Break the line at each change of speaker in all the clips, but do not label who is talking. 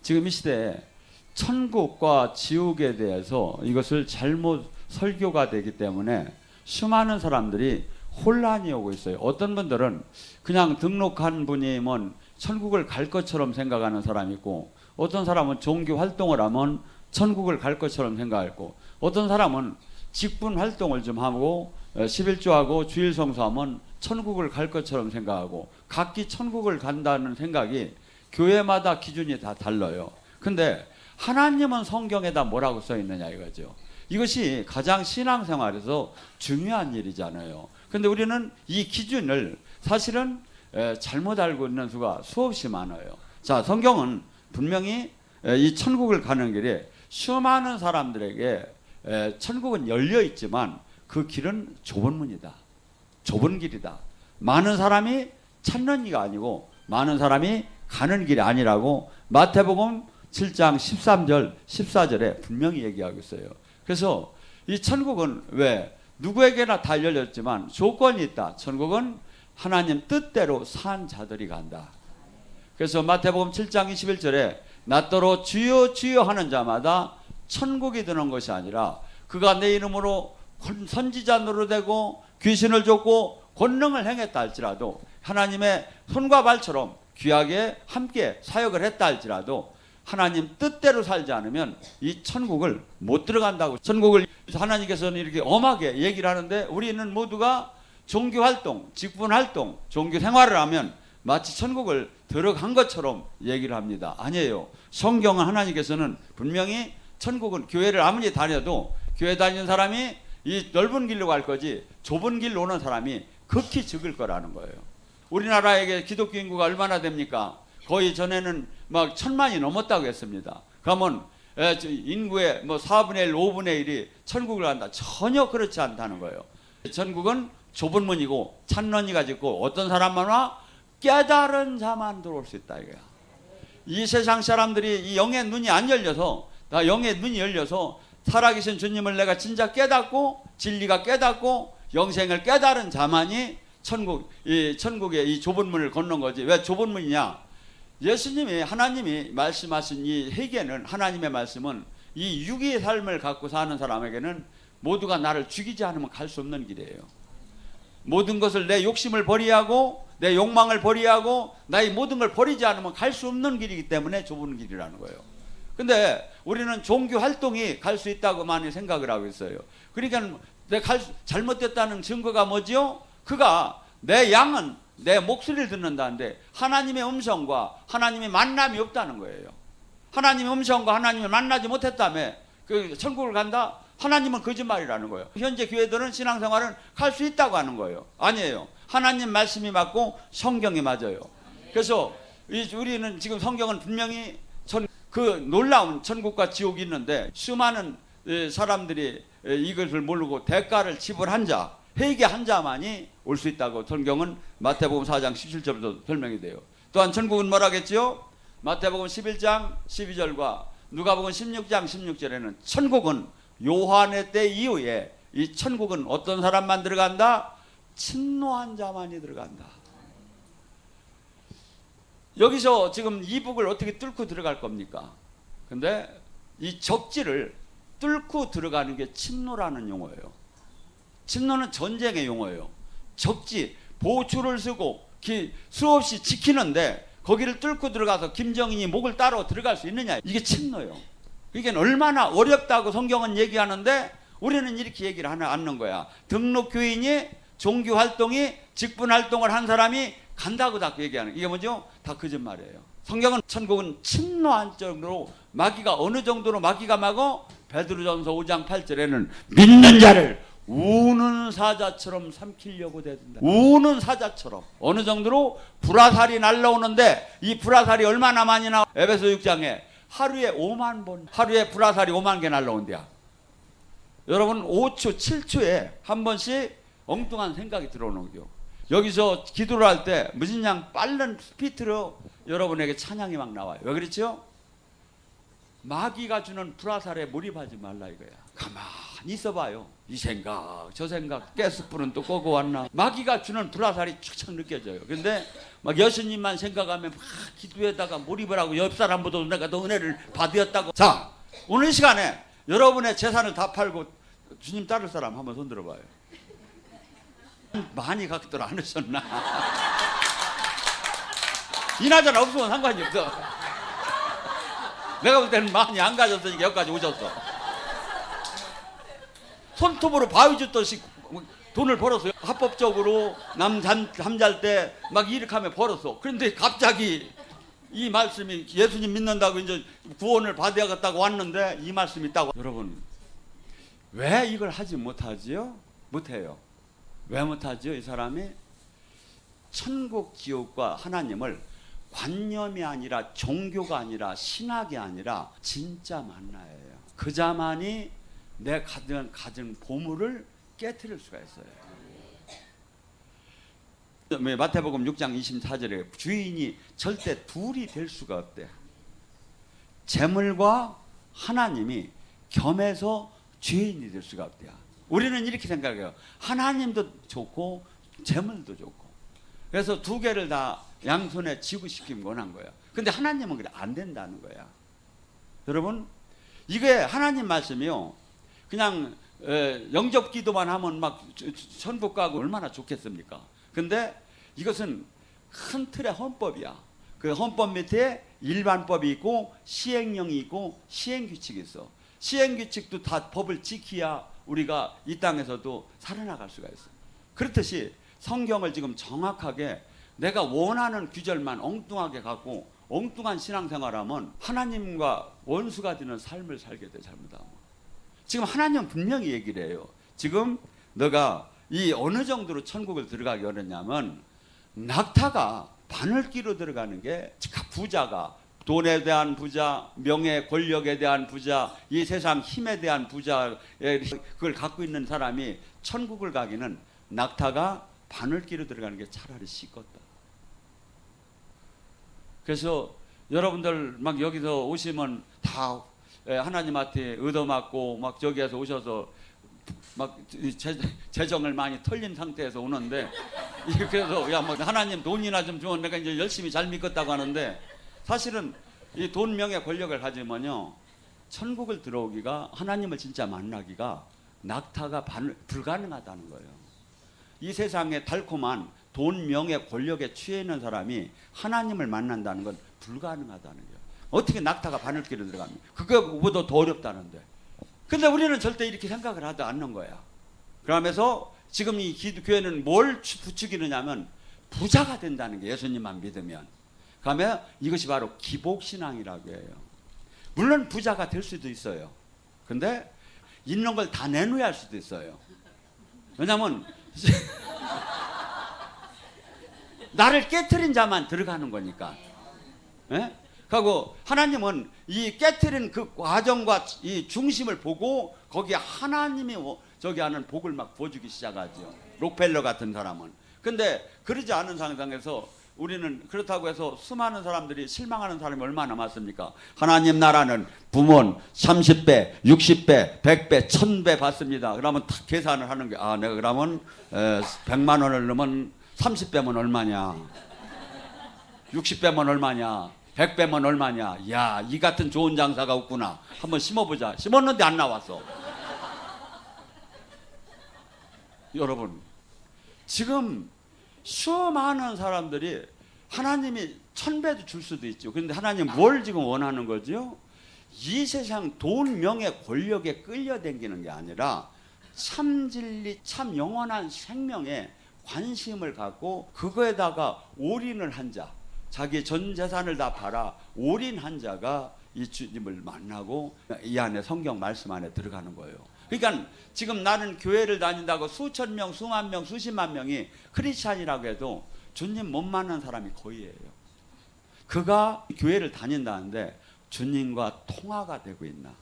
지금 이 시대에 천국과 지옥에 대해서 이것을 잘못 설교가 되기 때문에 수많은 사람들이 혼란이 오고 있어요. 어떤 분들은 그냥 등록한 분이면 천국을 갈 것처럼 생각하는 사람이 있고, 어떤 사람은 종교 활동을 하면 천국을 갈 것처럼 생각하고, 어떤 사람은 직분 활동을 좀 하고 11조하고 주일 성수하면 천국을 갈 것처럼 생각하고, 각기 천국을 간다는 생각이 교회마다 기준이 다 달라요. 근데 하나님은 성경에다 뭐라고 써 있느냐 이거죠. 이것이 가장 신앙생활에서 중요한 일이잖아요. 근데 우리는 이 기준을 사실은 잘못 알고 있는 수가 수없이 많아요. 자, 성경은 분명히 이 천국을 가는 길에 수많은 사람들에게 천국은 열려 있지만 그 길은 좁은 문이다. 좁은 길이다. 많은 사람이 찾는 이가 아니고 많은 사람이 가는 길이 아니라고 마태복음 7장 13절 14절에 분명히 얘기하고 있어요. 그래서 이 천국은 왜 누구에게나 다 열렸지만 조건이 있다. 천국은 하나님 뜻대로 산 자들이 간다. 그래서 마태복음 7장 21절에 나더러 주여 주여 하는 자마다 천국이 드는 것이 아니라 그가 내 이름으로 선지자 노릇되고 귀신을 쫓고 권능을 행했다 할지라도, 하나님의 손과 발처럼 귀하게 함께 사역을 했다 할지라도 하나님 뜻대로 살지 않으면 이 천국을 못 들어간다고. 천국을 하나님께서는 이렇게 엄하게 얘기를 하는데 우리는 모두가 종교활동, 직분활동, 종교생활을 하면 마치 천국을 들어간 것처럼 얘기를 합니다. 아니에요. 성경은 하나님께서는 분명히 천국은 교회를 아무리 다녀도 교회 다니는 사람이 이 넓은 길로 갈 거지 좁은 길로 오는 사람이 극히 적을 거라는 거예요. 우리나라에게 기독교 인구가 얼마나 됩니까? 거의 전에는 막 1000만이 넘었다고 했습니다. 그러면 인구의 뭐 4분의 1, 5분의 1이 천국을 간다. 전혀 그렇지 않다는 거예요. 천국은 좁은 문이고 찾는 이가 짓고 어떤 사람만 와? 깨달은 자만 들어올 수 있다 이거야. 이 세상 사람들이 이 영의 눈이 안 열려서, 나 영의 눈이 열려서 살아계신 주님을 내가 진짜 깨닫고 진리가 깨닫고 영생을 깨달은 자만이 천국의 이 좁은 문을 걷는 거지. 왜 좁은 문이냐? 예수님이, 하나님이 말씀하신 이 회개는, 하나님의 말씀은 이 육의 삶을 갖고 사는 사람에게는 모두가 나를 죽이지 않으면 갈 수 없는 길이에요. 모든 것을 내 욕심을 버리하고 내 욕망을 버리하고 나의 모든 걸 버리지 않으면 갈 수 없는 길이기 때문에 좁은 길이라는 거예요. 근데 우리는 종교 활동이 갈 수 있다고 많이 생각을 하고 있어요. 그러니까 내가 잘못됐다는 증거가 뭐지요? 그가 내 양은 내 목소리를 듣는다는데 하나님의 음성과 하나님의 만남이 없다는 거예요. 하나님의 음성과 하나님을 만나지 못했다며 그 천국을 간다? 하나님은 거짓말이라는 거예요. 현재 교회들은 신앙생활은 갈 수 있다고 하는 거예요. 아니에요. 하나님 말씀이 맞고 성경이 맞아요. 그래서 우리는 지금 성경은 분명히 그 놀라운 천국과 지옥이 있는데 수많은 사람들이 이것을 모르고 대가를 지불한 자, 회개한 자만이 올 수 있다고 성경은 마태복음 4장 17절부터 설명이 돼요. 또한 천국은 뭐라겠지요? 마태복음 11장 12절과 누가복음 16장 16절에는 천국은 요한의 때 이후에 이 천국은 어떤 사람만 들어간다? 친노한 자만이 들어간다. 여기서 지금 이북을 어떻게 뚫고 들어갈 겁니까? 근데 이 적지를 뚫고 들어가는 게 침노라는 용어예요. 침노는 전쟁의 용어예요. 적지, 보초를 쓰고 수없이 지키는데 거기를 뚫고 들어가서 김정인이 목을 따러 들어갈 수 있느냐, 이게 침노예요. 이게 얼마나 어렵다고 성경은 얘기하는데 우리는 이렇게 얘기를 하는 거야. 등록교인이 종교활동이 직분활동을 한 사람이 간다고 다 얘기하는, 이게 뭐죠? 다 거짓말이에요. 성경은 천국은 침노한 정도로 마귀가 어느 정도로 마귀가 막어? 베드로전서 5장 8절에는 믿는 자를 우는 사자처럼 삼키려고 대든다. 우는 사자처럼. 어느 정도로? 불화살이 날라오는데 이 불화살이 얼마나 많이 나와? 에베소 6장에 하루에 5만 번, 하루에 불화살이 5만 개 날라온대야. 여러분 5초 7초에 한 번씩 엉뚱한 생각이 들어오는 거죠. 여기서 기도를 할 때 무진장 빠른 스피드로 여러분에게 찬양이 막 나와요. 왜 그렇죠? 마귀가 주는 불화살에 몰입하지 말라 이거야. 가만히 가만히 있어봐요. 이 생각 저 생각 가스불은 또 끄고 왔나. 마귀가 주는 불화살이 촥촥 느껴져요. 근데 막 예수님만 생각하면 막 기도에다가 몰입을 하고 옆 사람보다 내가 더 은혜를 받으었다고. 자, 오늘 이 시간에 여러분의 재산을 다 팔고 주님 따를 사람 한번 손 들어봐요. 많이 갖들 안 하셨나? 이나저나 없으면 상관이 없어. 내가 볼 때는 많이 안 가졌으니까 여기까지 오셨어. 손톱으로 바위 줬듯이 돈을 벌었어요. 합법적으로 잠잘 때 막 이렇게 하면 벌었어. 그런데 갑자기 이 말씀이 예수님 믿는다고 이제 구원을 받아야겠다고 왔는데 이 말씀이 있다고. 여러분, 왜 이걸 하지 못하지요? 못해요. 왜 못하죠? 이 사람이 천국 지옥과 하나님을 관념이 아니라 종교가 아니라 신학이 아니라 진짜 만나예요. 그 자만이 내 가진 보물을 깨트릴 수가 있어요. 마태복음 6장 24절에 주인이 절대 둘이 될 수가 없대. 재물과 하나님이 겸해서 주인이 될 수가 없대요. 우리는 이렇게 생각해요. 하나님도 좋고 재물도 좋고. 그래서 두 개를 다 양손에 쥐고 싶기는 원한 거예요. 근데 하나님은 그래 안 된다는 거야. 여러분, 이게 하나님 말씀이요. 그냥 영접 기도만 하면 막 천국 가고 얼마나 좋겠습니까? 근데 이것은 큰 틀의 헌법이야. 그 헌법 밑에 일반법이 있고 시행령이 있고 시행규칙이 있어. 시행규칙도 다 법을 지켜야 우리가 이 땅에서도 살아나갈 수가 있어. 그렇듯이 성경을 지금 정확하게 내가 원하는 규절만 엉뚱하게 갖고 엉뚱한 신앙생활하면 하나님과 원수가 되는 삶을 살게 돼. 잘못하면. 지금 하나님은 분명히 얘기를 해요. 지금 너가 이 어느 정도로 천국을 들어가기 어렵냐면 낙타가 바늘기로 들어가는 게 부자가 돈에 대한 부자, 명예, 권력에 대한 부자, 이 세상 힘에 대한 부자, 그걸 갖고 있는 사람이 천국을 가기는 낙타가 바늘기로 들어가는 게 차라리 쉽겠다. 그래서 여러분들 막 여기서 오시면 다 하나님한테 얻어맞고 막 저기에서 오셔서 막 재정을 많이 털린 상태에서 오는데, 그래서 야 뭐 하나님 돈이나 좀 주면 내가 이제 열심히 잘 믿겠다고 하는데, 사실은 이 돈, 명예, 권력을 가지면요 천국을 들어오기가, 하나님을 진짜 만나기가 낙타가 불가능하다는 거예요. 이 세상에 달콤한 돈, 명예, 권력에 취해 있는 사람이 하나님을 만난다는 건 불가능하다는 거예요. 어떻게 낙타가 바늘길에 들어갑니까? 그거보다 더 어렵다는데. 근데 우리는 절대 이렇게 생각을 하지 않는 거야. 그러면서 지금 이 교회는 뭘 부추기느냐면 부자가 된다는 게, 예수님만 믿으면. 그러면 이것이 바로 기복신앙이라고 해요. 물론 부자가 될 수도 있어요. 근데 있는 걸 다 내놓아야 할 수도 있어요. 왜냐면 나를 깨트린 자만 들어가는 거니까. 예? 그리고 하나님은 이 깨트린 그 과정과 이 중심을 보고 거기에 하나님이 저기 하는 복을 막 부어주기 시작하죠. 록펠러 같은 사람은. 근데 그러지 않은 상황에서 우리는 그렇다고 해서 수많은 사람들이 실망하는 사람이 얼마나 많습니까? 하나님 나라는 부문 30배, 60배, 100배, 1000배 받습니다. 그러면 다 계산을 하는 게, 아, 내가 그러면 100만 원을 넣으면 30배면 얼마냐? 60배면 얼마냐? 100배면 얼마냐? 야, 이 같은 좋은 장사가 없구나. 한번 심어보자. 심었는데 안 나왔어. 여러분, 지금 수많은 사람들이 하나님이 1000배도 줄 수도 있죠. 그런데 하나님 뭘 지금 원하는 거죠? 이 세상 돈, 명예, 권력에 끌려다니는 게 아니라 참 진리, 참 영원한 생명에 관심을 갖고 그거에다가 올인을 한 자, 자기 전 재산을 다 팔아 올인한 자가 이 주님을 만나고 이 안에 성경 말씀 안에 들어가는 거예요. 그러니까 지금 나는 교회를 다닌다고 수천 명, 수만 명, 수십만 명이 크리스찬이라고 해도 주님 못 만난 사람이 거의예요. 그가 교회를 다닌다는데 주님과 통화가 되고 있나?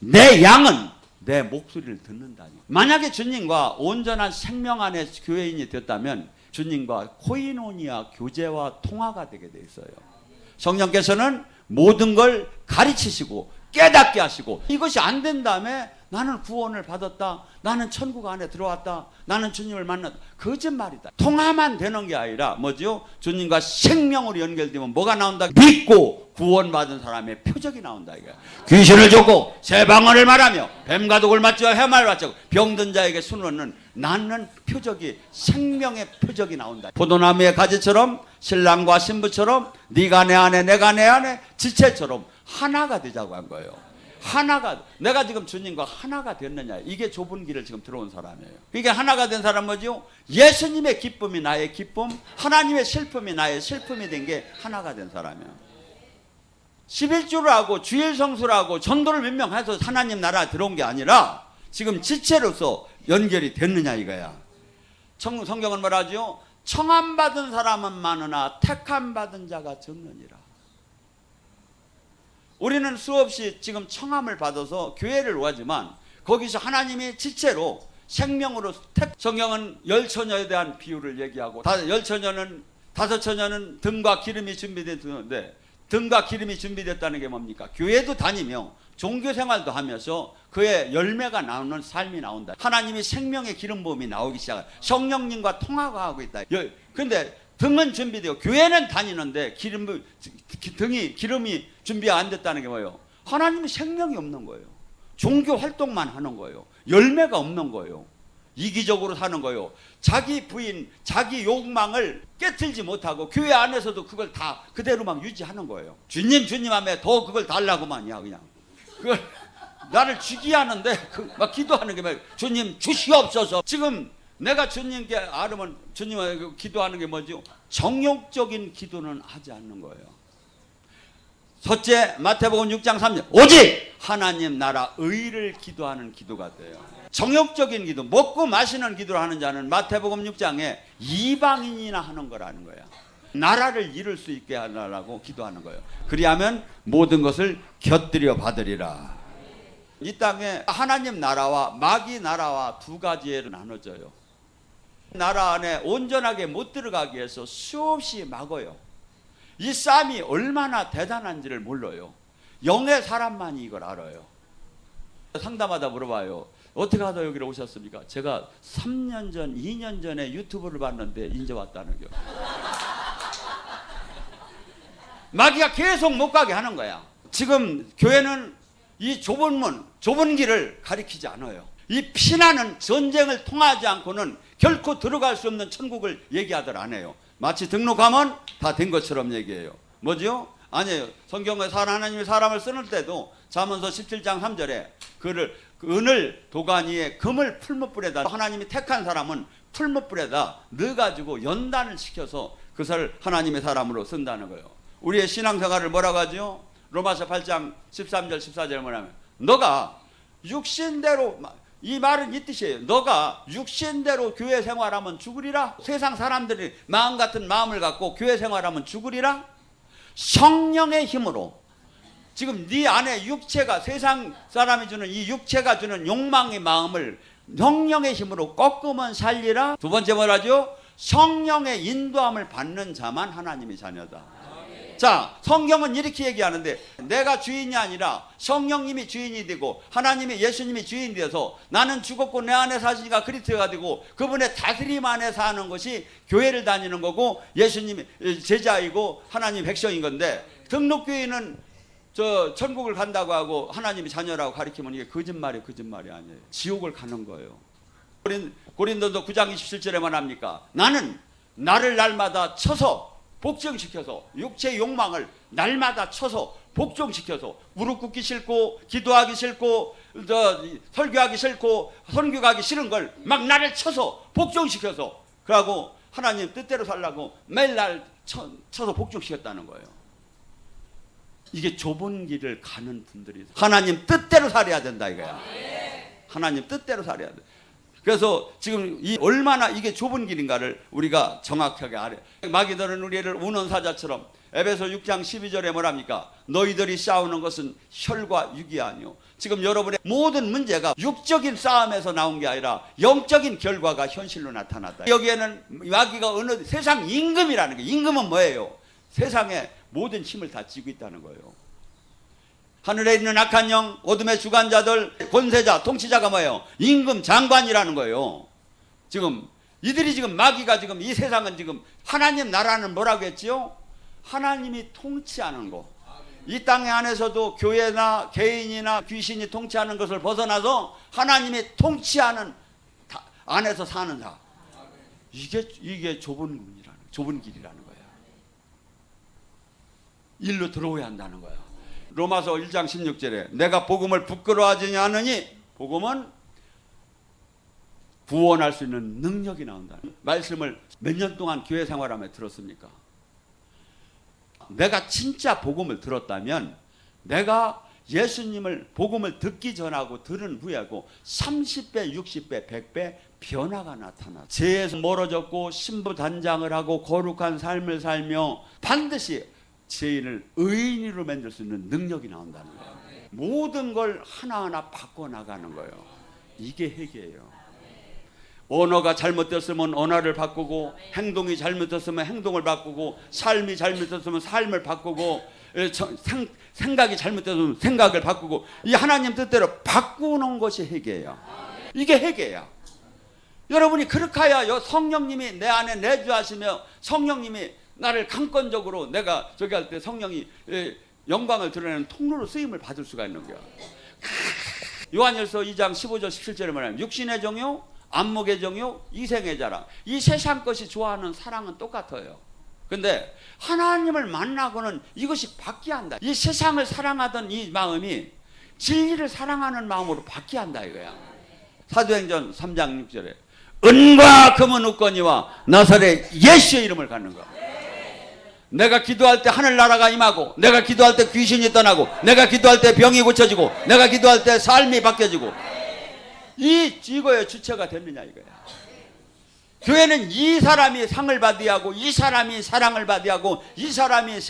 내 양은 내 목소리를 듣는다니. 만약에 주님과 온전한 생명 안에 교회인이 됐다면 주님과 코이노니아 교제와 통화가 되게 돼 있어요. 성령께서는 모든 걸 가르치시고 깨닫게 하시고, 이것이 안 된 다음에 나는 구원을 받았다, 나는 천국 안에 들어왔다, 나는 주님을 만났다. 거짓말이다. 통화만 되는 게 아니라 뭐죠? 주님과 생명으로 연결되면 뭐가 나온다? 믿고 구원받은 사람의 표적이 나온다 이거야. 귀신을 쫓고 새 방언을 말하며 뱀과 독을 맞추어 해마를 맞추고 병든 자에게 손을 낳는 표적이, 생명의 표적이 나온다. 포도나무의 가지처럼 신랑과 신부처럼 네가 내 안에 내가 내 안에 지체처럼 하나가 되자고 한 거예요. 하나가, 내가 지금 주님과 하나가 됐느냐, 이게 좁은 길을 지금 들어온 사람이에요. 이게 하나가 된 사람 뭐죠? 예수님의 기쁨이 나의 기쁨, 하나님의 슬픔이 나의 슬픔이 된 게 하나가 된 사람이에요. 11주를 하고 주일 성수를 하고 전도를 몇 명 해서 하나님 나라 들어온 게 아니라 지금 지체로서 연결이 됐느냐 이거야. 성경은 뭐라 하죠? 청함받은 사람은 많으나 택함받은 자가 적느니라. 우리는 수없이 지금 청함을 받아서 교회를 오지만 거기서 하나님이 지체로 생명으로 성경은 열 처녀에 대한 비유를 얘기하고, 열 처녀는, 다섯 처녀는 등과 기름이 준비됐는데, 등과 기름이 준비됐다는 게 뭡니까? 교회도 다니며 종교생활도 하면서 그의 열매가 나오는 삶이 나온다. 하나님이 생명의 기름 부음이 나오기 시작해요. 성령님과 통화가 하고 있다. 근데 등은 준비되고 교회는 다니는데 기름이 준비 안 됐다는 게 뭐예요? 하나님이 생명이 없는 거예요. 종교 활동만 하는 거예요. 열매가 없는 거예요. 이기적으로 사는 거예요. 자기 부인, 자기 욕망을 깨트리지 못하고 교회 안에서도 그걸 다 그대로 막 유지하는 거예요. 주님 하면 더 그걸 달라고만이야. 그냥 그걸 나를 주기 하는데 막 기도하는 게 막 주님 주시옵소서. 지금 내가 주님께 아르면 주님에게 기도하는 게 뭐죠? 정욕적인 기도는 하지 않는 거예요. 첫째, 마태복음 6장 3절 오직 하나님 나라 의를 기도하는 기도가 돼요. 정욕적인 기도, 먹고 마시는 기도를 하는 자는 마태복음 6장에 이방인이나 하는 거라는 거야. 나라를 이룰 수 있게 하라고 기도하는 거예요. 그리하면 모든 것을 곁들여 받으리라. 이 땅에 하나님 나라와 마귀 나라와 두 가지로 나눠져요. 나라 안에 온전하게 못 들어가기 위해서 수없이 막어요. 이 싸움이 얼마나 대단한지를 몰라요. 영의 사람만이 이걸 알아요. 상담하다 물어봐요. 어떻게 하다 여기로 오셨습니까? 제가 3년 전, 2년 전에 유튜브를 봤는데 이제 왔다는 거. 마귀가 계속 못 가게 하는 거야. 지금 교회는 이 좁은 문, 좁은 길을 가리키지 않아요. 이 피나는 전쟁을 통하지 않고는 결코 들어갈 수 없는 천국을 얘기하들 안 해요. 마치 등록하면 다 된 것처럼 얘기해요. 뭐죠? 아니에요. 성경에서 하나님이 사람을 쓰는 때도 잠언서 17장 3절에 은을 도가니에 금을 풀무불에다, 하나님이 택한 사람은 풀무불에다 넣어가지고 연단을 시켜서 그것을 하나님의 사람으로 쓴다는 거예요. 우리의 신앙생활을 뭐라고 하죠? 로마서 8장 13절 14절 뭐냐면 너가 육신대로, 이 말은 이 뜻이에요. 너가 육신대로 교회 생활하면 죽으리라. 세상 사람들이 마음 같은 마음을 갖고 교회 생활하면 죽으리라. 성령의 힘으로, 지금 네 안에 육체가, 세상 사람이 주는 이 육체가 주는 욕망의 마음을 성령의 힘으로 꺾으면 살리라. 두 번째 뭐라죠? 성령의 인도함을 받는 자만 하나님의 자녀다. 자, 성경은 이렇게 얘기하는데 내가 주인이 아니라 성령님이 주인이 되고 하나님이, 예수님이 주인이 되어서 나는 죽었고 내 안에 사시니까 그리스도가 되고 그분의 다스림 안에 사는 것이 교회를 다니는 거고 예수님이 제자이고 하나님 백성인 건데, 등록교회는 저 천국을 간다고 하고 하나님이 자녀라고 가리키면 이게 거짓말이 아니에요. 지옥을 가는 거예요. 고린도서 9장 27절에 말합니까? 나는 나를 날마다 쳐서 복종시켜서, 육체의 욕망을 날마다 쳐서 복종시켜서, 무릎 꿇기 싫고 기도하기 싫고 설교하기 싫고 선교하기 싫은 걸 막 나를 쳐서 복종시켜서, 그러고 하나님 뜻대로 살라고 매일 날 쳐서 복종시켰다는 거예요. 이게 좁은 길을 가는 분들이 하나님 뜻대로 살아야 된다 이거야. 하나님 뜻대로 살아야 돼. 그래서 지금 얼마나 이게 좁은 길인가를 우리가 정확하게 알아요. 마귀들은 우리를 우는 사자처럼, 에베소 6장 12절에 뭐랍니까? 너희들이 싸우는 것은 혈과 육이 아니요. 지금 여러분의 모든 문제가 육적인 싸움에서 나온 게 아니라 영적인 결과가 현실로 나타났다. 여기에는 마귀가 어느 세상 임금이라는 게, 임금은 뭐예요? 세상에 모든 힘을 다 쥐고 있다는 거예요. 하늘에 있는 악한 영, 어둠의 주관자들, 권세자, 통치자가 뭐예요? 임금 장관이라는 거예요. 지금 이들이 지금 마귀가 지금 이 세상은 지금 하나님 나라는 뭐라고 했지요? 하나님이 통치하는 거. 이 땅 안에서도 교회나 개인이나 귀신이 통치하는 것을 벗어나서 하나님이 통치하는 안에서 사는 자. 이게 좁은 길이라는 거야. 일로 들어오야 한다는 거야. 로마서 1장 16절에 내가 복음을 부끄러워하지 않으니 복음은 구원할 수 있는 능력이 나온다. 말씀을 몇 년 동안 교회 생활하며 들었습니까? 내가 진짜 복음을 들었다면 내가 예수님을 복음을 듣기 전하고 들은 후에하고 30배, 60배, 100배 변화가 나타나. 죄에서 멀어졌고 신부 단장을 하고 거룩한 삶을 살며 반드시 죄인을 의인으로 만들 수 있는 능력이 나온다는 거예요. 모든 걸 하나하나 바꿔나가는 거예요. 이게 회개예요. 언어가 잘못됐으면 언어를 바꾸고, 행동이 잘못됐으면 행동을 바꾸고, 삶이 잘못됐으면 삶을 바꾸고, 생각이 잘못됐으면 생각을 바꾸고, 이 하나님 뜻대로 바꾸는 것이 회개예요. 이게 회개야. 여러분이 그렇게 하여 성령님이 내 안에 내주하시며 성령님이 나를 강권적으로 내가 저기 할 때 성령이 영광을 드러내는 통로로 쓰임을 받을 수가 있는 거야. 요한일서 2장 15절 17절에 말하면 육신의 정욕, 안목의 정욕, 이생의 자랑. 이 세상 것이 좋아하는 사랑은 똑같아요. 근데 하나님을 만나고는 이것이 바뀌어야 한다. 이 세상을 사랑하던 이 마음이 진리를 사랑하는 마음으로 바뀌어야 한다 이거야. 사도행전 3장 6절에 은과 금은 없거니와 나사렛 예수의 이름을 갖는 거야. 내가 기도할 때 하늘나라가 임하고, 내가 기도할 때 귀신이 떠나고, 내가 기도할 때 병이 고쳐지고, 내가 기도할 때 삶이 바뀌어지고, 이거의 주체가 됐느냐 이거야. 교회는 이 사람이 상을 받아야 하고, 이 사람이 사랑을 받아야 하고, 이 사람이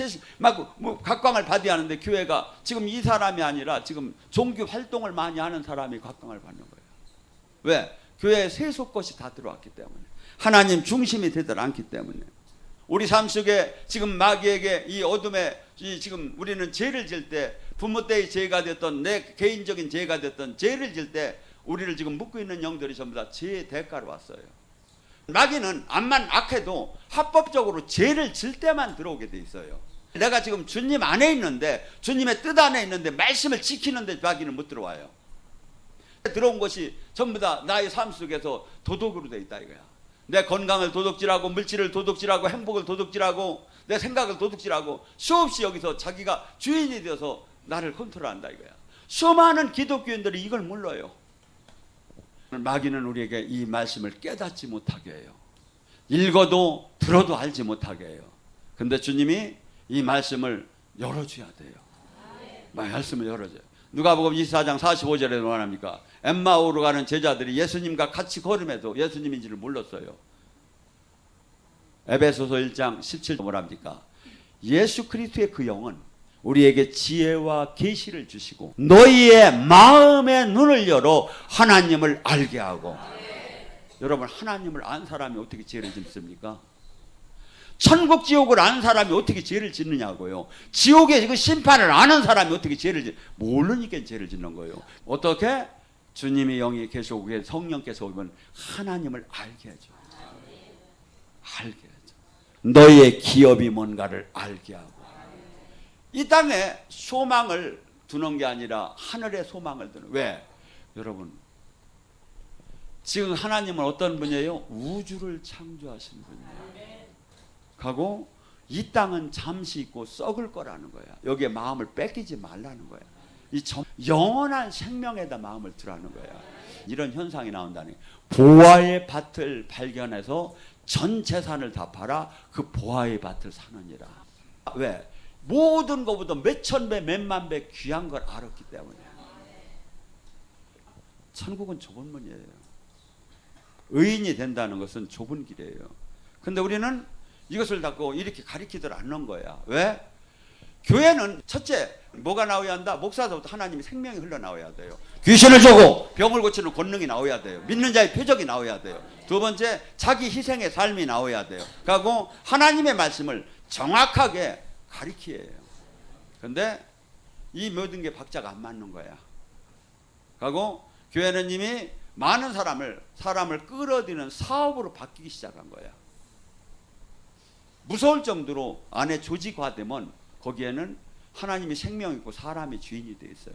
각광을 받아야 하는데, 교회가 지금 이 사람이 아니라 지금 종교 활동을 많이 하는 사람이 각광을 받는 거예요. 왜? 교회에 세속 것이 다 들어왔기 때문에, 하나님 중심이 되들 않기 때문에. 우리 삶 속에 지금 마귀에게 이 어둠에 지금 우리는 죄를 질 때, 부모 때의 죄가 됐던 내 개인적인 죄가 됐던 죄를 질 때 우리를 지금 묶고 있는 영들이 전부 다 죄의 대가로 왔어요. 마귀는 암만 악해도 합법적으로 죄를 질 때만 들어오게 돼 있어요. 내가 지금 주님 안에 있는데, 주님의 뜻 안에 있는데 말씀을 지키는데 마귀는 못 들어와요. 들어온 것이 전부 다 나의 삶 속에서 도덕으로 돼 있다 이거야. 내 건강을 도둑질하고, 물질을 도둑질하고, 행복을 도둑질하고, 내 생각을 도둑질하고, 수없이 여기서 자기가 주인이 되어서 나를 컨트롤한다 이거야. 수많은 기독교인들이 이걸 몰라요. 마귀는 우리에게 이 말씀을 깨닫지 못하게 해요. 읽어도 들어도 알지 못하게 해요. 근데 주님이 이 말씀을 열어줘야 돼요. 말씀을 열어줘요. 누가복음 24장 45절에 말합니까? 엠마오로 가는 제자들이 예수님과 같이 걸음해도 예수님인지를 몰랐어요. 에베소서 1장 17절 뭐랍니까? 예수 그리스도의 그 영은 우리에게 지혜와 계시를 주시고 너희의 마음의 눈을 열어 하나님을 알게 하고. 여러분, 하나님을 안 사람이 어떻게 죄를 짓습니까? 천국 지옥을 아는 사람이 어떻게 죄를 짓느냐고요. 지옥의 그 심판을 아는 사람이 어떻게 죄를 모르니까 죄를 짓는 거예요. 어떻게? 주님의 영이 계시고 성령께서 오면 하나님을 알게 하죠. 알게 하죠. 너희의 기업이 뭔가를 알게 하고. 이 땅에 소망을 두는 게 아니라 하늘의 소망을 두는. 왜? 여러분, 지금 하나님은 어떤 분이에요? 우주를 창조하신 분이에요. 하고 이 땅은 잠시 있고 썩을 거라는 거야. 여기에 마음을 뺏기지 말라는 거야. 이 영원한 생명에다 마음을 두라는 거야. 이런 현상이 나온다니. 보화의 밭을 발견해서 전 재산을 다 팔아 그 보화의 밭을 사느니라. 왜? 모든 것보다 몇천 배 몇만 배 귀한 걸 알았기 때문에. 천국은 좁은 문이에요. 의인이 된다는 것은 좁은 길이에요. 근데 우리는 이것을 갖고 이렇게 가리키들 않는 거야. 왜? 교회는 첫째 뭐가 나와야 한다? 목사서부터 하나님의 생명이 흘러나와야 돼요. 귀신을 쫓고 병을 고치는 권능이 나와야 돼요. 믿는 자의 표적이 나와야 돼요. 두 번째, 자기 희생의 삶이 나와야 돼요. 그리고 하나님의 말씀을 정확하게 가리키어야 해요. 그런데 이 모든 게 박자가 안 맞는 거야. 그리고 교회는 이미 많은 사람을 끌어들이는 사업으로 바뀌기 시작한 거야. 무서울 정도로 안에 조직화되면 거기에는 하나님이 생명 있고 사람이 주인이 되어 있어요.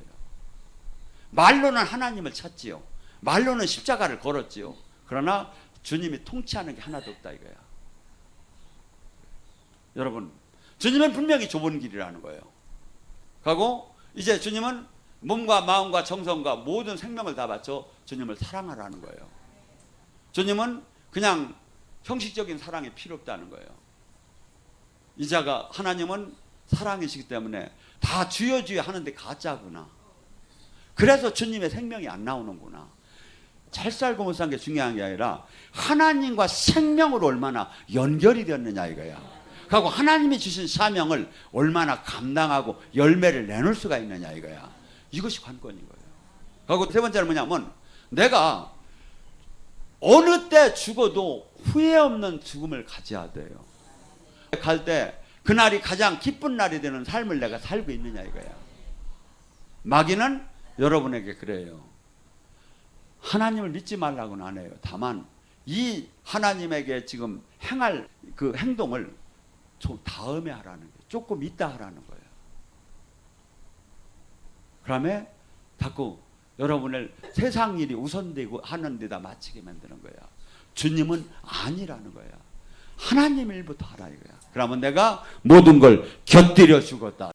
말로는 하나님을 찾지요. 말로는 십자가를 걸었지요. 그러나 주님이 통치하는 게 하나도 없다 이거야. 여러분, 주님은 분명히 좁은 길이라는 거예요. 그리고 이제 주님은 몸과 마음과 정성과 모든 생명을 다 바쳐 주님을 사랑하라는 거예요. 주님은 그냥 형식적인 사랑이 필요 없다는 거예요. 이자가 하나님은 사랑이시기 때문에 다 주여 주여 하는데 가짜구나. 그래서 주님의 생명이 안 나오는구나. 잘 살고 못 산 게 중요한 게 아니라 하나님과 생명으로 얼마나 연결이 되었느냐 이거야. 그리고 하나님이 주신 사명을 얼마나 감당하고 열매를 내놓을 수가 있느냐 이거야. 이것이 관건인 거예요. 그리고 세 번째는 뭐냐면 내가 어느 때 죽어도 후회 없는 죽음을 가져야 돼요. 갈 때 그날이 가장 기쁜 날이 되는 삶을 내가 살고 있느냐 이거야. 마귀는 여러분에게 그래요. 하나님을 믿지 말라고는 안 해요. 다만 이 하나님에게 지금 행할 그 행동을 좀 다음에 하라는 거예요. 조금 이따 하라는 거예요. 그러면 자꾸 여러분을 세상 일이 우선되고 하는 데다 마치게 만드는 거야. 주님은 아니라는 거야. 하나님 일부터 하라 이거야. 그러면 내가 모든 걸 곁들여 주겠다.